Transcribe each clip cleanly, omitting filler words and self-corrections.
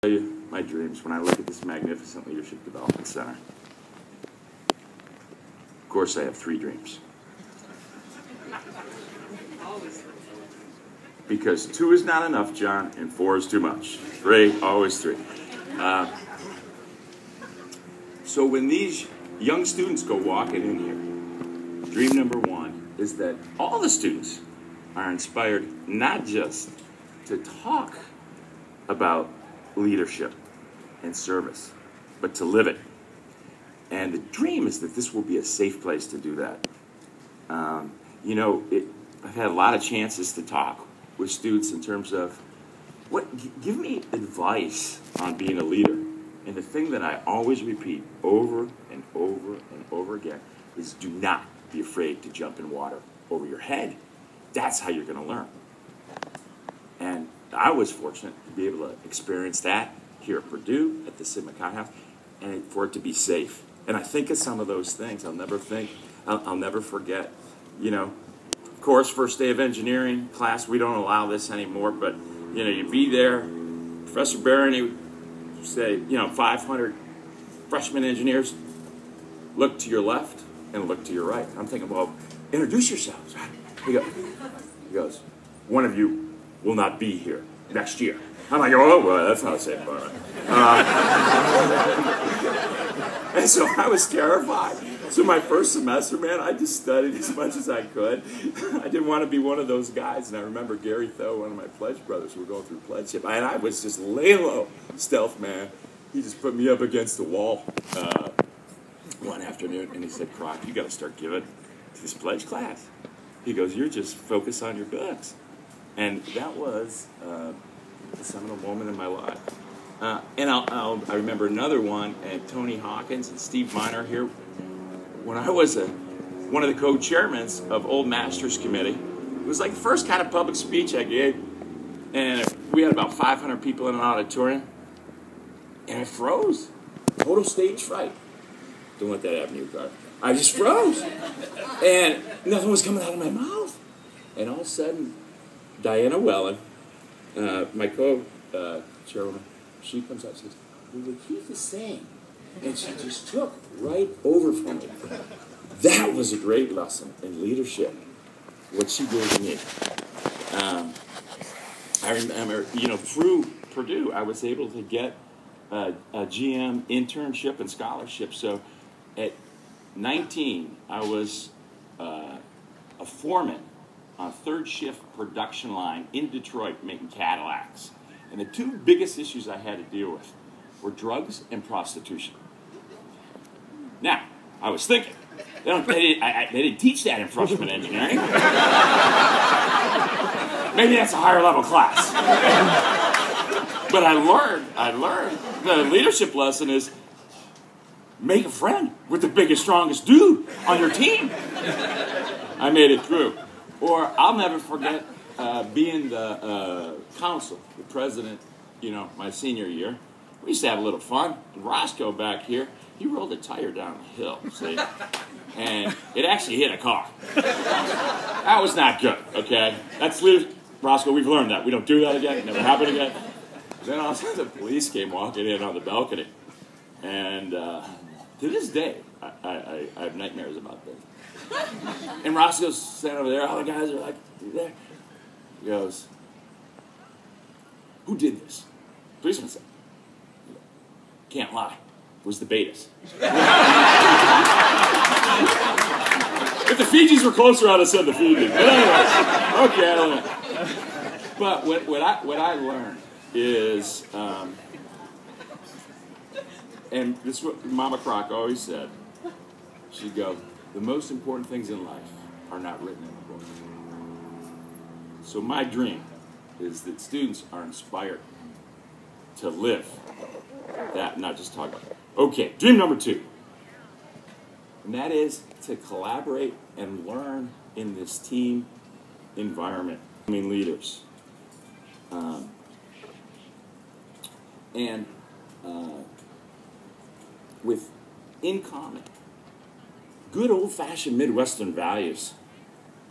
Tell you my dreams when I look at this magnificent Leadership Development Center. Of course, I have 3 dreams. Because 2 is not enough, John, and 4 is too much. 3, always 3. So when these young students go walking in here, dream number 1 is that all the students are inspired not just to talk about leadership and service, but to live it. And the dream is that this will be a safe place to do that. I've had a lot of chances to talk with students in terms of, give me advice on being a leader. And the thing that I always repeat over and over and over again is do not be afraid to jump in water over your head. That's how you're going to learn. And I was fortunate to be able to experience that here at Purdue, at the Sigma Chi House, and for it to be safe. And I think of some of those things. I'll never forget. Of course, first day of engineering class, we don't allow this anymore, but, you'd be there. Professor Barron, he would say, 500 freshman engineers, look to your left and look to your right. I'm thinking, well, introduce yourselves. He goes, one of you will not be here next year. I'm like, oh, well, that's not safe about it. And so I was terrified. So my first semester, man, I just studied as much as I could. I didn't want to be one of those guys. And I remember Gary Tho, one of my pledge brothers, who were going through pledgeship. And I was just laying low, stealth man. He just put me up against the wall one afternoon. And he said, Krach, you got to start giving to this pledge class. He goes, you're just focused on your books. And that was a seminal moment in my life. And I remember another one, and Tony Hawkins and Steve Miner here. When I was one of the co-chairmen of Old Masters Committee, it was like the first kind of public speech I gave. And we had about 500 people in an auditorium. And I froze. Total stage fright. Don't let that happen to you, Carl. I just froze. And nothing was coming out of my mouth. And all of a sudden, Diana Wellen, my co-chairwoman, she comes up and says, we would keep the same. And she just took right over from me. That was a great lesson in leadership, what she gave to me. I remember, through Purdue, I was able to get a GM internship and scholarship. So at 19, I was a foreman on a 3rd shift production line in Detroit making Cadillacs. And the 2 biggest issues I had to deal with were drugs and prostitution. Now, I was thinking, they didn't teach that in freshman engineering. Maybe that's a higher level class. But I learned the leadership lesson is make a friend with the biggest, strongest dude on your team. I made it through. Or I'll never forget being the council, the president, my senior year. We used to have a little fun. And Roscoe back here, he rolled a tire down the hill, see? And it actually hit a car. That was not good, okay? That's leadership. Roscoe, we've learned that. We don't do that again. It never happened again. Then all of a sudden, the police came walking in on the balcony. And to this day, I have nightmares about this. And Roscoe's standing over there. All the guys are like, there. He goes, who did this? Policeman said, can't lie. It was the Betas. If the Fijis were closer, I'd have said the Fijis. But anyways, okay, I don't know. But what I learned is, and this is what Mama Krach always said, she'd go, the most important things in life are not written in the book. So my dream is that students are inspired to live that, not just talk about it. Okay, dream number 2. And that is to collaborate and learn in this team environment. Leaders. With in common good old-fashioned Midwestern values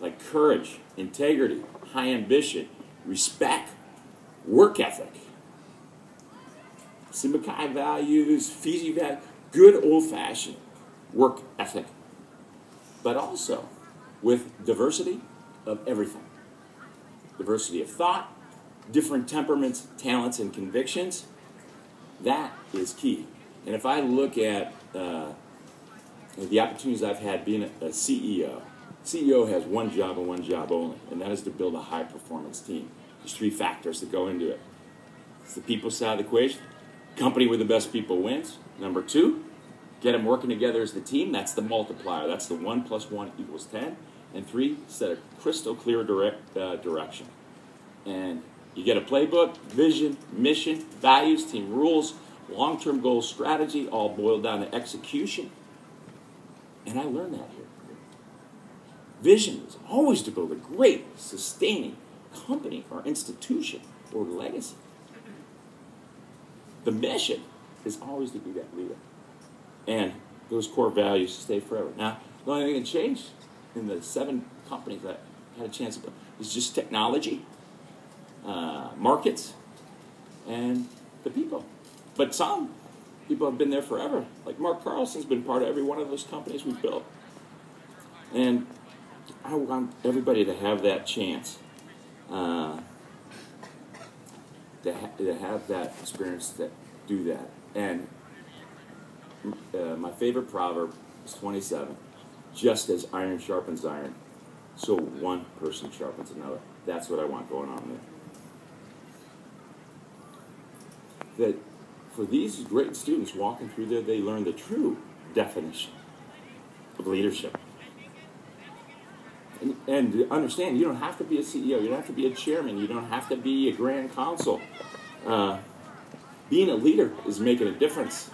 like courage, integrity, high ambition, respect, work ethic. Sigma Chi values, Fiji values, good old-fashioned work ethic, but also with diversity of everything. Diversity of thought, different temperaments, talents, and convictions. That is key. And if I look at the opportunities I've had being a CEO, CEO has one job and one job only, and that is to build a high-performance team. There's 3 factors that go into it. It's the people side of the equation. Company with the best people wins. Number 2, get them working together as the team. That's the multiplier. That's the 1 + 1 = 10. And 3, set a crystal clear direction. And you get a playbook, vision, mission, values, team rules, long-term goals, strategy, all boiled down to execution. And I learned that here. Vision is always to build a great, sustaining company or institution or legacy. The mission is always to be that leader. And those core values stay forever. Now, the only thing that changed in the 7 companies that I had a chance to build is just technology, markets, and the people. But some people have been there forever. Like Mark Carlson's been part of every one of those companies we've built. And I want everybody to have that chance, to have that experience, that do that. And my favorite proverb is 27. Just as iron sharpens iron, so one person sharpens another. That's what I want going on there. That for these great students walking through there, they learn the true definition of leadership. And understand, you don't have to be a CEO, you don't have to be a chairman, you don't have to be a grand counsel. Being a leader is making a difference.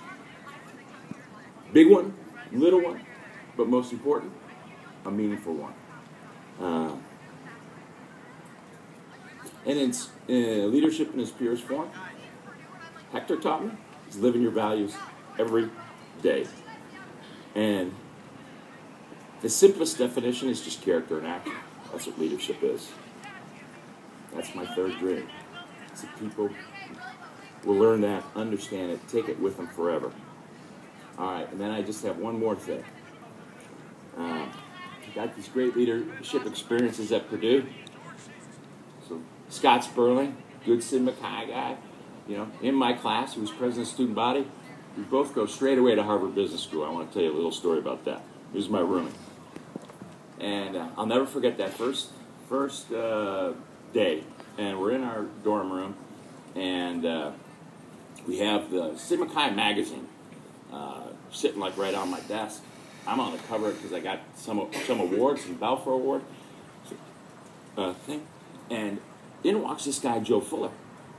Big one, little one, but most important, a meaningful one. And it's leadership in its purest form. Hector taught me is living your values every day. And the simplest definition is just character and action. That's what leadership is. That's my 3rd grade. So people will learn that, understand it, take it with them forever. All right, and then I just have one more thing. Got these great leadership experiences at Purdue. So Scott Sperling, good Sigma Chi guy, in my class, who was president of student body. We both go straight away to Harvard Business School. I want to tell you a little story about that. He was my roommate. And I'll never forget that first day. And we're in our dorm room, and we have the Sigma Chi magazine sitting like right on my desk. I'm on the cover because I got some awards, some Balfour Award thing. And in walks this guy, Joe Fuller,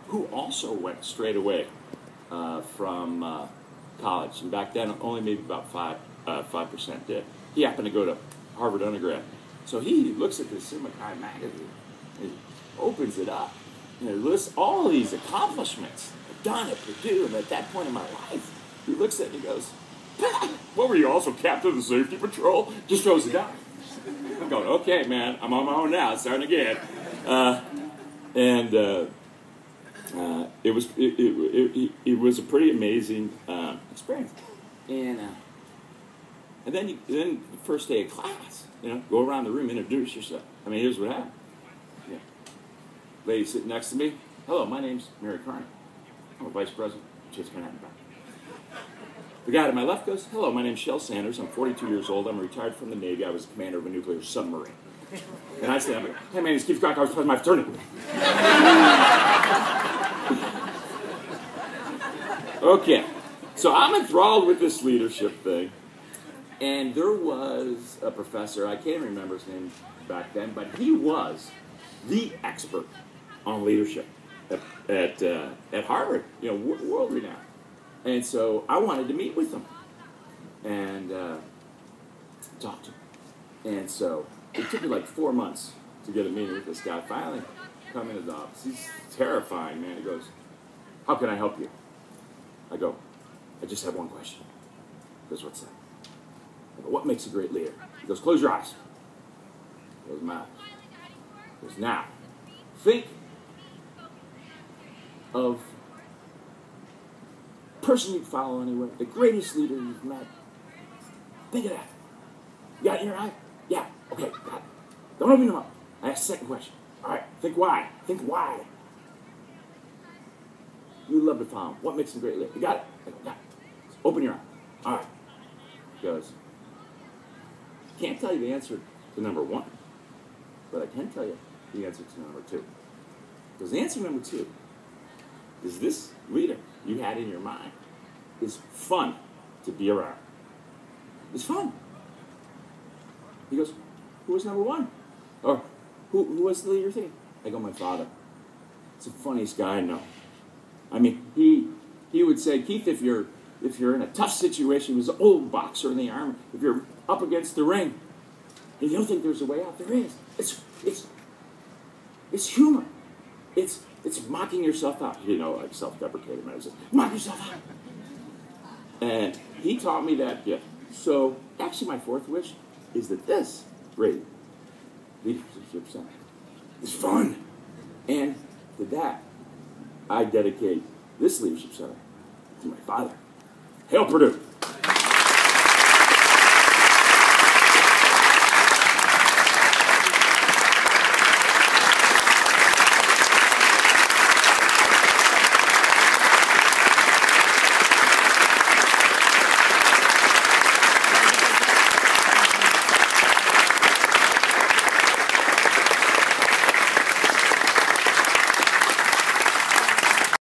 who also went straight away from college. And back then, only maybe about 5% did. He happened to go to Harvard undergrad. So he looks at this Sigma Chi magazine and opens it up. And it lists all of these accomplishments I've done at Purdue. And at that point in my life, he looks at it and he goes, "What were you, also captain of the safety patrol?" Just throws it down. I'm going, okay, man, I'm on my own now, starting again. It was a pretty amazing experience. And then the first day of class, go around the room, introduce yourself. I mean, here's what happened. Lady sitting next to me, "Hello, my name's Mary Carney. I'm a vice president of Chase Manhattan Bank." The guy to my left goes, "Hello, my name's Shel Sanders. I'm 42 years old. I'm retired from the Navy. I was commander of a nuclear submarine." And I stand up and go, "Hey, my name's Keith Krach. I was president of my fraternity." Okay, so I'm enthralled with this leadership thing. And there was a professor, I can't remember his name back then, but he was the expert on leadership at Harvard, world renowned. And so I wanted to meet with him and talk to him. And so it took me like 4 months to get a meeting with this guy. Finally, come in his office. He's terrifying, man. He goes, "How can I help you?" I go, "I just have one question." He goes, "What's that?" I go, "What makes a great leader?" He goes, "Close your eyes." Close my eyes. He goes, "Now, think of person you'd follow anywhere, the greatest leader you've met. Think of that. You got it in your eye? Yeah. Okay, got it. Don't open them up. I ask the second question. All right, think why. Think why. You love to follow him. What makes him a great leader? You got it. I go, got it. Open your eye. All right. He goes, can't tell you the answer to number one, but I can tell you the answer to number two. Because the answer to number two is this leader you had in your mind is fun to be around. It's fun. He goes, who was number one? Or who was the leader thing? I go, my father. It's the funniest guy I know. I mean, he would say, Keith, if you're in a tough situation, he was an old boxer in the army, if you're up against the ring, and you don't think there's a way out, there is. It's humor. It's mocking yourself out. You know, like self-deprecating medicine. Mock yourself out. And he taught me that gift. So, actually, my fourth wish is that this great leadership center is fun. And to that, I dedicate this leadership center to my father. Hail Purdue!